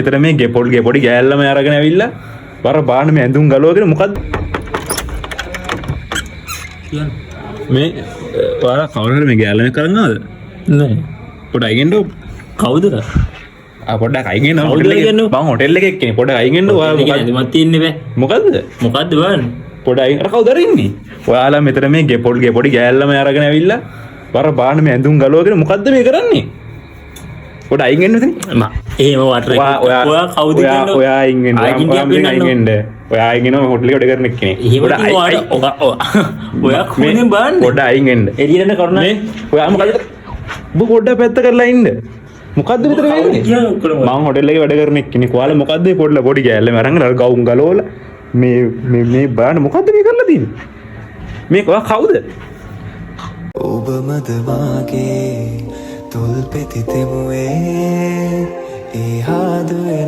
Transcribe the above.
මෙතන මේ ගෙපොඩි ගෑල්ලම අරගෙන ඇවිල්ලා වර බාන්න මේ ඇඳුම් ගලවගෙන මොකද්ද මේ වර කවුරුහරි මේ ගෑල්ලම කරන් ආවද නෑ පොඩ අයිගෙන්න කවුද පොඩ්ඩක් අයිගෙන හොටෙල් එකේ මම හොටෙල් එකේ එක්කනේ පොඩ අයිගෙන්න ඔයා මත් තියන්නේ බෑ මොකද්ද බලන්න පොඩ අයිගෙන කවුද ඉන්නේ ඔයාලා මෙතන මේ ගෙපොඩි ගෑල්ලම අරගෙන ඇවිල්ලා වර බාන්න මේ ඇඳුම් ගලවගෙන මොකද්ද මේ කරන්නේ පොඩ අයිගෙන්න ඉතින් එහෙම වට ඔයා කවුද ඔයා අයිගෙන්න ඔයා අයිගෙන හොටෙල් එකට කරන එක්කනේ ඔයා කොහෙන්ද බලන්න පොඩ අයිගෙන්න එළියට කරනවා ඔයා මොකද ඔබ පොඩ්ඩක් පැත්ත කරලා ඉන්න මොකද්ද විතර වෙන්නේ මම හොටෙල් එකේ වැඩ කරන එක්කනේ කොහාල මොකද්ද මේ පොඩි ගෑල්ලම අරන් ගවුම් ගලවලා මේ බාන්න මොකද්ද මේ කරලා තියෙන්නේ මේ ඔයා කවුද ඔබ මද වාගේ තොල් පෙති තෙමුවේ ඒ හාදුවේ